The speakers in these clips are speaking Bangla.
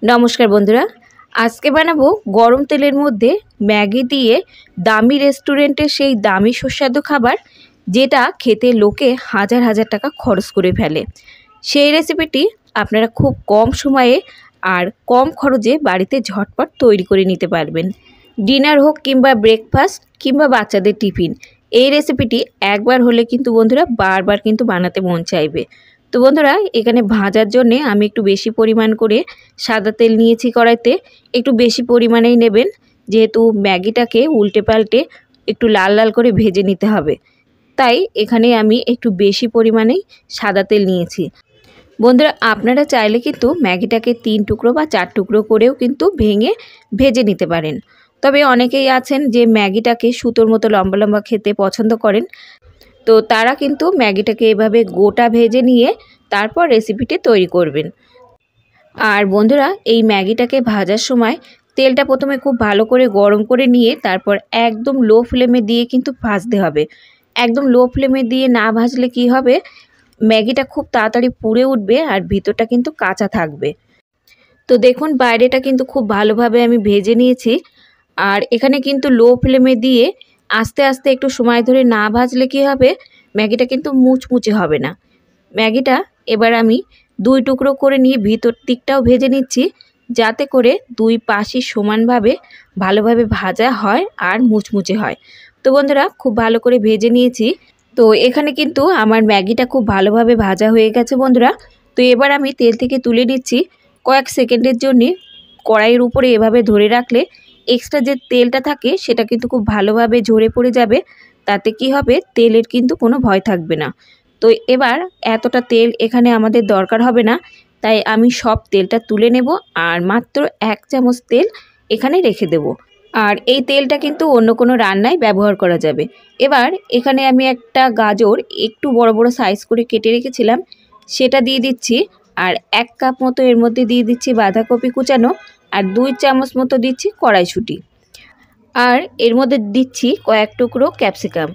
নমস্কার বন্ধুরা, আজকে বানাবো গরম তেলের মধ্যে ম্যাগি দিয়ে দামি রেস্টুরেন্টের সেই দামি সুস্বাদু খাবার, যেটা খেতে লোকে হাজার হাজার টাকা খরচ করে ফেলে। সেই রেসিপিটি আপনারা খুব কম সময়ে আর কম খরচে বাড়িতে ঝটপট তৈরি করে নিতে পারবেন। ডিনার হোক কিংবা ব্রেকফাস্ট কিংবা বাচ্চাদের টিফিন, এই রেসিপিটি একবার হলে কিন্তু বন্ধুরা বারবার কিন্তু বানাতে মন চাইবে। তো বন্ধুরা, এখানে ভাজার জন্যে আমি একটু বেশি পরিমাণ করে সাদা তেল নিয়েছি কড়াইতে। একটু বেশি পরিমাণেই নেবেন, যেহেতু ম্যাগিটাকে উল্টে পাল্টে একটু লাল লাল করে ভেজে নিতে হবে। তাই এখানে আমি একটু বেশি পরিমাণেই সাদা তেল নিয়েছি। বন্ধুরা, আপনারা চাইলে কিন্তু ম্যাগিটাকে 3 টুকরো বা 4 টুকরো করেও কিন্তু ভেঙে ভেজে নিতে পারেন। তবে অনেকেই আছেন যে ম্যাগিটাকে সুতোর মতো লম্বা লম্বা খেতে পছন্দ করেন, তো তারা কিন্তু ম্যাগিটাকে এভাবে গোটা ভেজে নিয়ে তারপর রেসিপিটি তৈরি করবেন। আর বন্ধুরা, এই ম্যাগিটাকে ভাজার সময় তেলটা প্রথমে খুব ভালো করে গরম করে নিয়ে তারপর একদম লো ফ্লেমে দিয়ে কিন্তু ভাজতে হবে। একদম লো ফ্লেমে দিয়ে না ভাজলে কি হবে, ম্যাগিটা খুব তাড়াতাড়ি পুড়ে উঠবে আর ভিতরটা কিন্তু কাঁচা থাকবে। তো দেখুন, বাইরেটা কিন্তু খুব ভালোভাবে আমি ভেজে নিয়েছি। আর এখানে কিন্তু লো ফ্লেমে দিয়ে আস্তে আস্তে একটু সময় ধরে না ভাজলে কি হবে, ম্যাগিটা কিন্তু মুচমুচে হবে না। ম্যাগিটা এবার আমি 2 টুকরো করে নিয়ে ভিতর দিকটাও ভেজে নিচ্ছি, যাতে করে 2 পাশই সমানভাবে ভালোভাবে ভাজা হয় আর মুচমুচে হয়। তো বন্ধুরা, খুব ভালো করে ভেজে নিয়েছি। তো এখানে কিন্তু আমার ম্যাগিটা খুব ভালোভাবে ভাজা হয়ে গেছে বন্ধুরা। তো এবার আমি তেল থেকে তুলে নিচ্ছি। কয়েক সেকেন্ডের জন্যে কড়াইয়ের উপরে এভাবে ধরে রাখলে এক্সট্রা যে তেলটা থাকে সেটা কিন্তু খুব ভালোভাবে ঝরে পড়ে যাবে। তাতে কি হবে, তেলের কিন্তু কোনো ভয় থাকবে না। তো এবার এতটা তেল এখানে আমাদের দরকার হবে না, তাই আমি সব তেলটা তুলে নেব আর মাত্র 1 চামচ তেল এখানে রেখে দেব। আর এই তেলটা কিন্তু অন্য কোনো রান্নায় ব্যবহার করা যাবে। এবার এখানে আমি একটা গাজর একটু বড় বড় সাইজ করে কেটে রেখেছিলাম, সেটা দিয়ে দিচ্ছি। আর 1 কাপ মতো এর মধ্যে দিয়ে দিচ্ছি বাঁধাকপি কুচানো, আর 2 চামচ মতো দিচ্ছি কড়াইশুঁটি, আর এর মধ্যে দিচ্ছি কয়েক টুকরো ক্যাপসিকাম।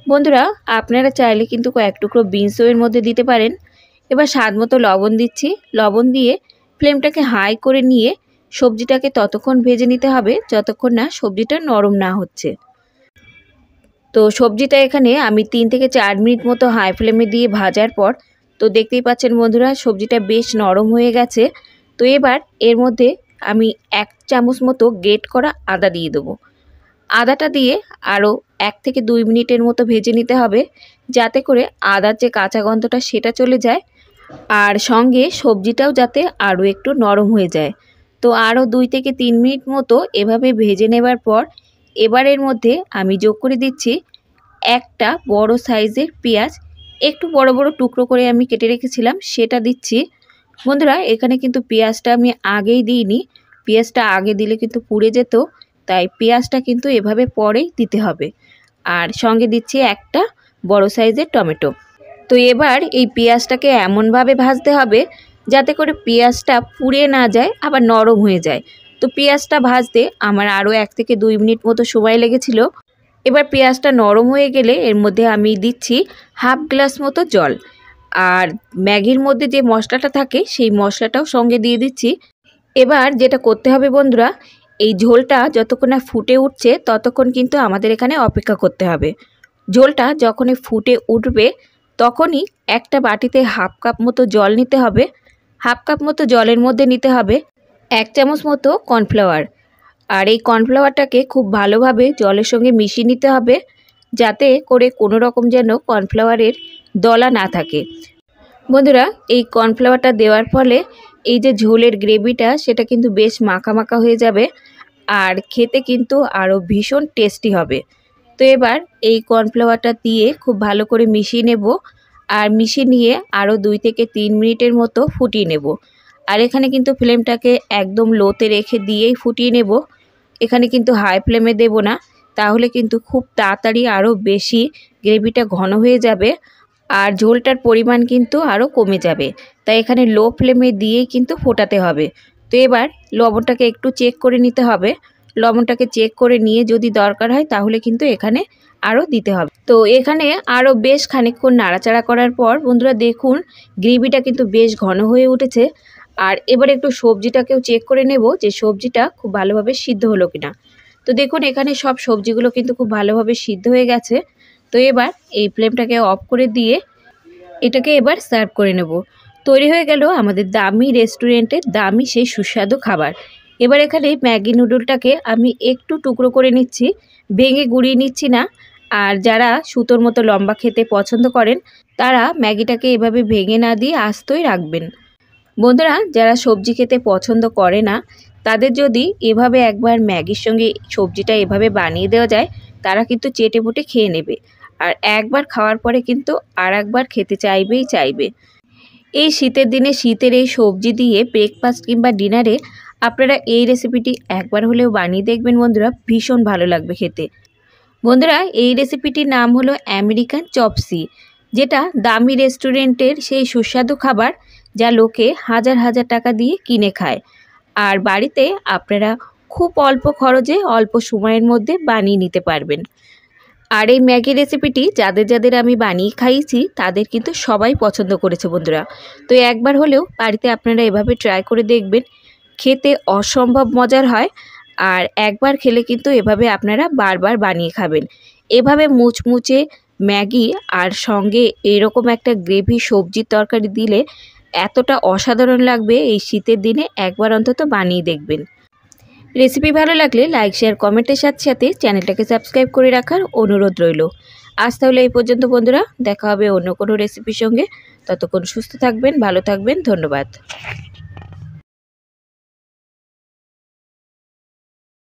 বন্ধুরা, আপনারা চাইলে কিন্তু কয়েক টুকরো বিনসও এর মধ্যে দিতে পারেন। এবার স্বাদ মতো লবণ দিচ্ছি। লবণ দিয়ে ফ্লেমটাকে হাই করে নিয়ে সবজিটাকে ততক্ষণ ভেজে নিতে হবে যতক্ষণ না সবজিটা নরম না হচ্ছে। তো সবজিটা এখানে আমি 3 থেকে 4 মিনিট মতো হাই ফ্লেমে দিয়ে ভাজার পর, তো দেখতেই পাচ্ছেন বন্ধুরা, সবজিটা বেশ নরম হয়ে গেছে। তো এবার এর মধ্যে আমি 1 চামচ মতো গ্রেট করা আদা দিয়ে দেবো। আদাটা দিয়ে আরও 1 থেকে 2 মিনিটের মতো ভেজে নিতে হবে, যাতে করে আদার যে কাঁচা গন্ধটা সেটা চলে যায় আর সঙ্গে সবজিটাও যাতে আরও একটু নরম হয়ে যায়। তো আরও 2 থেকে 3 মিনিট মতো এভাবে ভেজে নেবার পর এবার এর মধ্যে আমি যোগ করে দিচ্ছি একটা বড় সাইজের পেঁয়াজ, একটু বড় বড় টুকরো করে আমি কেটে রেখেছিলাম, সেটা দিচ্ছি। বন্ধুরা, এখানে কিন্তু পেঁয়াজটা আমি আগেই দিইনি, পেঁয়াজটা আগে দিলে কিন্তু পুড়ে যেত, তাই পেঁয়াজটা কিন্তু এভাবে পরেই দিতে হবে। আর সঙ্গে দিচ্ছি একটা বড় সাইজের টমেটো। তো এবার এই পেঁয়াজটাকে এমনভাবে ভাজতে হবে যাতে করে পেঁয়াজটা পুড়ে না যায় আবার নরম হয়ে যায়। তো পেঁয়াজটা ভাজতে আমার আরও 1 থেকে 2 মিনিট মতো সময় লেগেছিল। এবার পেঁয়াজটা নরম হয়ে গেলে এর মধ্যে আমি দিচ্ছি হাফ গ্লাস মতো জল, আর ম্যাগির মধ্যে যে মশলাটা থাকে সেই মশলাটাও সঙ্গে দিয়ে দিচ্ছি। এবার যেটা করতে হবে বন্ধুরা, এই ঝোলটা যতক্ষণ না ফুটে উঠছে ততক্ষণ কিন্তু আমাদের এখানে অপেক্ষা করতে হবে। ঝোলটা যখনই ফুটে উঠবে তখনই একটা বাটিতে হাফ কাপ মতো জল নিতে হবে। হাফ কাপ মতো জলের মধ্যে নিতে হবে 1 চামচ মতো কর্নফ্লাওয়ার। আর এই কর্নফ্লাওয়ারটাকে খুব ভালোভাবে জলের সঙ্গে মিশিয়ে নিতে হবে, যাতে করে কোনো রকম যেন কর্নফ্লাওয়ারের দলা না থাকে। বন্ধুরা, এই কর্নফ্লাওয়ারটা দেওয়ার ফলে এই যে ঝোলের গ্রেভিটা সেটা কিন্তু বেশ মাখা মাখা হয়ে যাবে আর খেতে কিন্তু আরও ভীষণ টেস্টি হবে। তো এবার এই কর্নফ্লাওয়ারটা দিয়ে খুব ভালো করে মিশিয়ে নেব, আর মিশিয়ে নিয়ে আরও 2 থেকে 3 মিনিটের মতো ফুটিয়ে নেব। আর এখানে কিন্তু ফ্লেমটাকে একদম লোতে রেখে দিয়েই ফুটিয়ে নেব, এখানে কিন্তু হাই ফ্লেমে দেব না, তাহলে কিন্তু খুব তাড়াতাড়ি আরও বেশি গ্রেভিটা ঘন হয়ে যাবে আর ঝোলটার পরিমাণ কিন্তু আরও কমে যাবে। তাই এখানে লো ফ্লেমে দিয়েই কিন্তু ফোটাতে হবে। তো এবার লবণটাকে একটু চেক করে নিতে হবে। লবণটাকে চেক করে নিয়ে যদি দরকার হয় তাহলে কিন্তু এখানে আরও দিতে হবে। তো এখানে আরও বেশ খানিকক্ষণ নাড়াচাড়া করার পর বন্ধুরা দেখুন, গ্রেভিটা কিন্তু বেশ ঘন হয়ে উঠেছে আর এবার একটু সবজিটাকেও চেক করে নেব যে সবজিটা খুব ভালোভাবে সিদ্ধ হলো কিনা। তো দেখুন এখানে সব সবজিগুলো কিন্তু খুব ভালোভাবে সিদ্ধ হয়ে গেছে। তো এবার এই ফ্লেমটাকে অফ করে দিয়ে এটাকে এবার সার্ভ করে নেব। তৈরি হয়ে গেল আমাদের দামি রেস্টুরেন্টের দামি সেই সুস্বাদু খাবার। এবার এখানে ম্যাগি নুডলটাকে আমি একটু টুকরো করে নিচ্ছি, ভেঙে গুঁড়িয়ে নিচ্ছি না। আর যারা সুতোর মতো লম্বা খেতে পছন্দ করেন তারা ম্যাগিটাকে এভাবে ভেঙে না দিয়ে আস্তই রাখবেন। বন্ধুরা, যারা সবজি খেতে পছন্দ করে না তাদের যদি এভাবে একবার ম্যাগির সঙ্গে সবজিটা এভাবে বানিয়ে দেওয়া যায়, তারা কিন্তু চেটেপুটে খেয়ে নেবে। আর একবার খাওয়ার পরে কিন্তু আর একবার খেতে চাইবেই চাইবে। এই শীতের দিনে শীতের এই সবজি দিয়ে ব্রেকফাস্ট কিংবা ডিনারে আপনারা এই রেসিপিটি একবার হলেও বানিয়ে দেখবেন বন্ধুরা, ভীষণ ভালো লাগবে খেতে। বন্ধুরা, এই রেসিপিটির নাম হলো আমেরিকান চপসি, যেটা দামি রেস্টুরেন্টের সেই সুস্বাদু খাবার যা লোকে হাজার হাজার টাকা দিয়ে কিনে খায়। আর বাড়িতে আপনারা খুব অল্প খরচে অল্প সময়ের মধ্যে বানিয়ে নিতে পারবেন। আর এই ম্যাগি রেসিপিটি যাদের যাদের আমি বানিয়ে খাইয়েছি তাদের কিন্তু সবাই পছন্দ করেছে বন্ধুরা। তো একবার হলেও বাড়িতে আপনারা এভাবে ট্রাই করে দেখবেন, খেতে অসম্ভব মজার হয়। আর একবার খেলে কিন্তু এভাবে আপনারা বারবার বানিয়ে খাবেন। এভাবে মুচমুচে ম্যাগি আর সঙ্গে এরকম একটা গ্রেভি সবজির তরকারি দিলে এতটা অসাধারণ লাগবে, এই শীতের দিনে একবার অন্তত বানিয়ে দেখবেন। রেসিপি ভালো লাগলে লাইক শেয়ার কমেন্টের সাথে সাথে চ্যানেলটাকে সাবস্ক্রাইব করে রাখার অনুরোধ রইল। আজ তাহলে এই পর্যন্ত বন্ধুরা, দেখা হবে অন্য কোনো রেসিপির সঙ্গে। ততক্ষণ সুস্থ থাকবেন, ভালো থাকবেন, ধন্যবাদ।